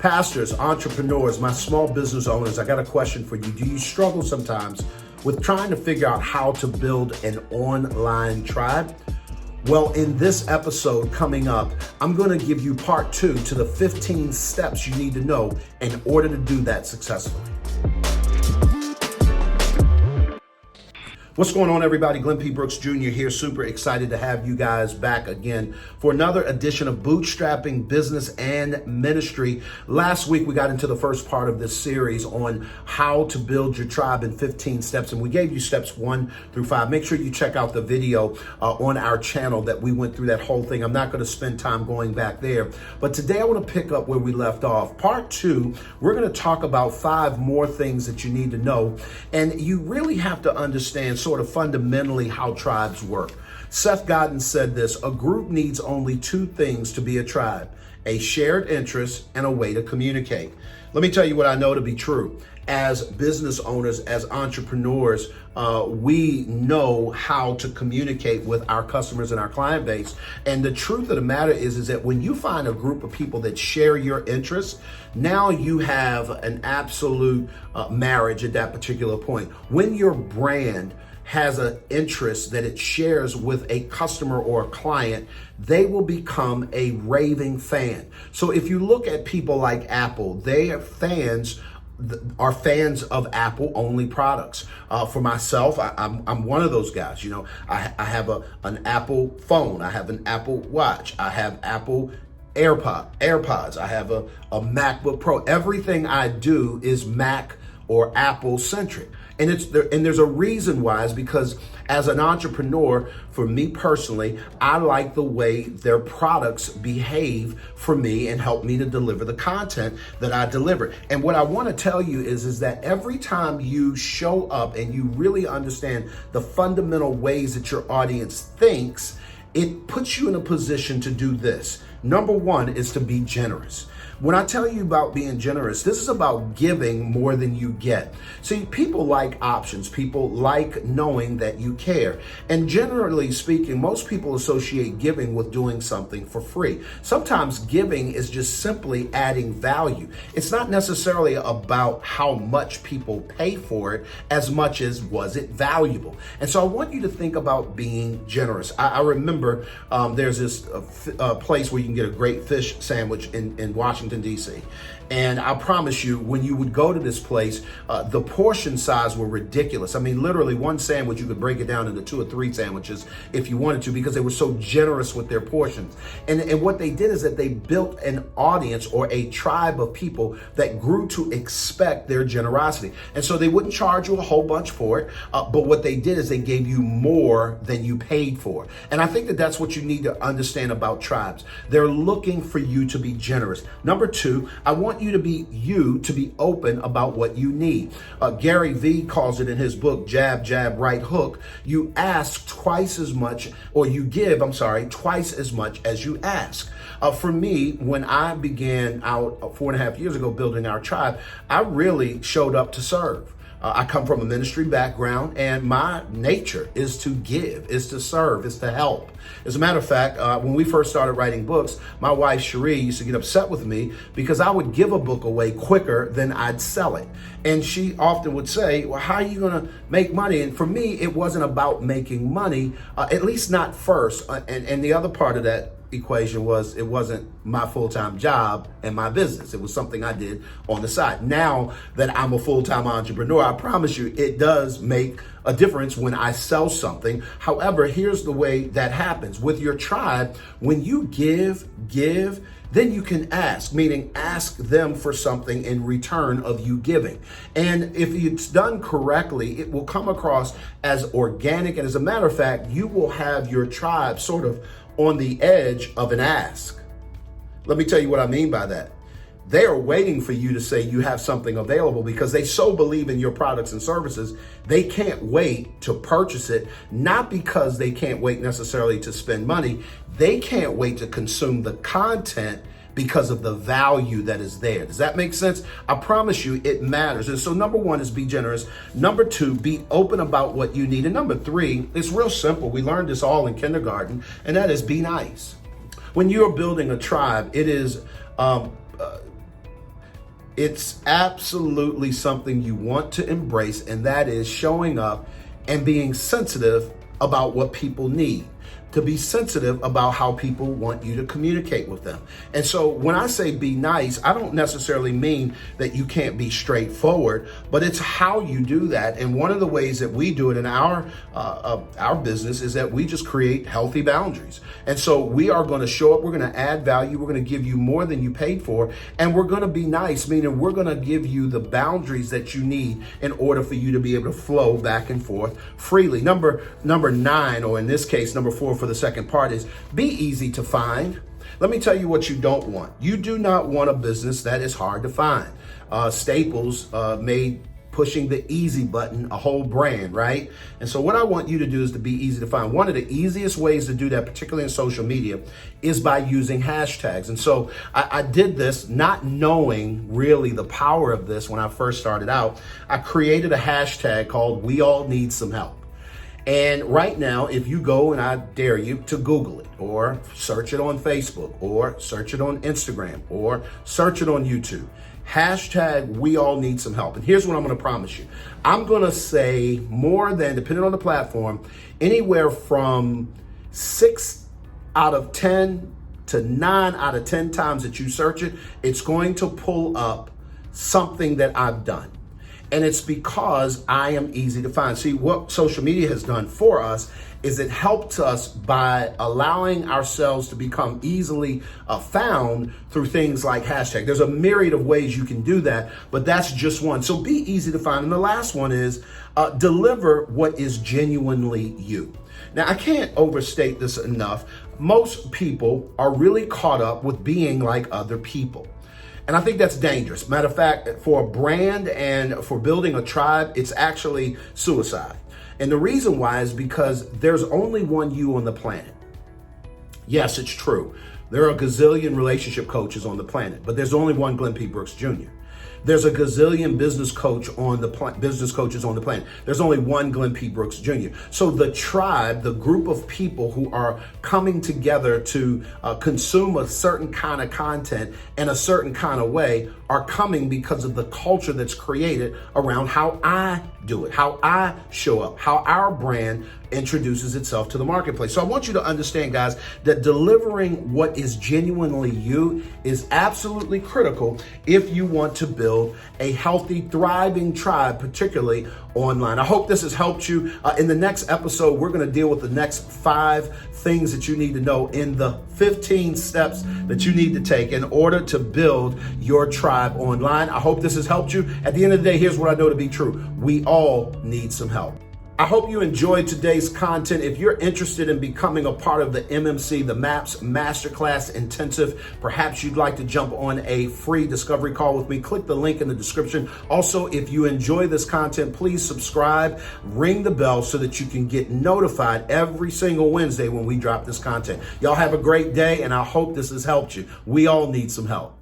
Pastors, entrepreneurs, my small business owners, I got a question for you. Do you struggle sometimes with trying to figure out how to build an online tribe? Well, in this episode coming up, I'm going to give you part 2 to the 15 steps you need to know in order to do that successfully. What's going on, everybody? Glenn P. Brooks Jr. here. Super excited to have you guys back again for another edition of Bootstrapping Business and Ministry. Last week, we got into the first part of this series on how to build your tribe in 15 steps, and we gave you steps 1 through 5. Make sure you check out the video on our channel that we went through that whole thing. I'm not going to spend time going back there, but today I want to pick up where we left off. Part 2, we're going to talk about 5 more things that you need to know, and you really have to understand sort of fundamentally how tribes work. Seth Godin said this: a group needs only 2 things to be a tribe: a shared interest and a way to communicate. Let me tell you what I know to be true. As business owners, as entrepreneurs, we know how to communicate with our customers and our client base. And the truth of the matter is that when you find a group of people that share your interests, now you have an absolute marriage at that particular point. When your brand has an interest that it shares with a customer or a client, they will become a raving fan. So if you look at people like Apple, they are fans of Apple only products. For myself, I'm one of those guys. You know, I have an Apple phone, I have an Apple Watch, I have Apple AirPods, I have a MacBook Pro. Everything I do is Mac or Apple centric. And there's a reason why, is because as an entrepreneur, for me personally, I like the way their products behave for me and help me to deliver the content that I deliver. And what I want to tell you is that every time you show up and you really understand the fundamental ways that your audience thinks, it puts you in a position to do this. Number 1 is to be generous. When I tell you about being generous, this is about giving more than you get. See, people like options. People like knowing that you care. And generally speaking, most people associate giving with doing something for free. Sometimes giving is just simply adding value. It's not necessarily about how much people pay for it as much as was it valuable. And so I want you to think about being generous. I remember there's this place where you can get a great fish sandwich in Washington, D.C. And I promise you, when you would go to this place, the portion size were ridiculous. I mean, literally one sandwich, you could break it down into 2 or 3 sandwiches if you wanted to, because they were so generous with their portions. And what they did is that they built an audience or a tribe of people that grew to expect their generosity. And so they wouldn't charge you a whole bunch for it, but what they did is they gave you more than you paid for. And I think that that's what you need to understand about tribes. They're looking for you to be generous. Number 2, I want you to be open about what you need. Gary V calls it in his book, Jab, Jab, Right Hook. You ask twice as much, or you give, twice as much as you ask. For me, when I began out 4.5 years ago building our tribe, I really showed up to serve. I come from a ministry background, and my nature is to give, is to serve, is to help. As a matter of fact, when we first started writing books, my wife Cherie used to get upset with me because I would give a book away quicker than I'd sell it. And she often would say, well, how are you going to make money? And for me, it wasn't about making money, at least not first. And the other part of that equation was, it wasn't my full-time job and my business. It was something I did on the side. Now that I'm a full-time entrepreneur, I promise you it does make a difference when I sell something. However, here's the way that happens. With your tribe, when you give, then you can ask, meaning ask them for something in return of you giving. And if it's done correctly, it will come across as organic. And as a matter of fact, you will have your tribe sort of on the edge of an ask. Let me tell you what I mean by that. They are waiting for you to say you have something available because they so believe in your products and services, they can't wait to purchase it, not because they can't wait necessarily to spend money. They can't wait to consume the content because of the value that is there. Does that make sense? I promise you it matters. And so number 1 is be generous. Number 2, be open about what you need. And number 3, it's real simple. We learned this all in kindergarten, and that is be nice. When you're building a tribe, it is It's absolutely something you want to embrace, and that is showing up and being sensitive about what people need, to be sensitive about how people want you to communicate with them. And so when I say be nice, I don't necessarily mean that you can't be straightforward, but it's how you do that. And one of the ways that we do it in our business is that we just create healthy boundaries. And so we are going to show up, we're going to add value, we're going to give you more than you paid for, and we're going to be nice, meaning we're going to give you the boundaries that you need in order for you to be able to flow back and forth freely. Number 9, or in this case, number 4 for the second part, is be easy to find. Let me tell you what you don't want. You do not want a business that is hard to find. Staples made pushing the easy button a whole brand, right? And so what I want you to do is to be easy to find. One of the easiest ways to do that, particularly in social media, is by using hashtags. And so I did this not knowing really the power of this when I first started out. I created a hashtag called "We All Need Some Help." And right now, if you go, and I dare you to Google it, or search it on Facebook, or search it on Instagram, or search it on YouTube, hashtag "We All Need Some Help." And here's what I'm going to promise you. I'm going to say more than, depending on the platform, anywhere from 6 out of 10 to 9 out of 10 times that you search it, it's going to pull up something that I've done. And it's because I am easy to find. See, what social media has done for us is it helped us by allowing ourselves to become easily found through things like hashtag. There's a myriad of ways you can do that, but that's just one. So be easy to find. And the last one is deliver what is genuinely you. Now, I can't overstate this enough. Most people are really caught up with being like other people. And I think that's dangerous. Matter of fact, for a brand and for building a tribe, it's actually suicide. And the reason why is because there's only one you on the planet. Yes, it's true. There are a gazillion relationship coaches on the planet, but there's only one Glenn P. Brooks Jr. There's a gazillion business coaches on the planet. There's only one Glenn P. Brooks Jr. So the tribe, the group of people who are coming together to consume a certain kind of content in a certain kind of way, are coming because of the culture that's created around how I do it, how I show up, how our brand introduces itself to the marketplace. So I want you to understand, guys, that delivering what is genuinely you is absolutely critical if you want to build a healthy, thriving tribe, particularly online. I hope this has helped you. In the next episode, we're going to deal with the next 5 things that you need to know in the 15 steps that you need to take in order to build your tribe online. I hope this has helped you. At the end of the day, here's what I know to be true. We all need some help. I hope you enjoyed today's content. If you're interested in becoming a part of the MMC, the MAPS Masterclass Intensive, perhaps you'd like to jump on a free discovery call with me, click the link in the description. Also, if you enjoy this content, please subscribe, ring the bell so that you can get notified every single Wednesday when we drop this content. Y'all have a great day, and I hope this has helped you. We all need some help.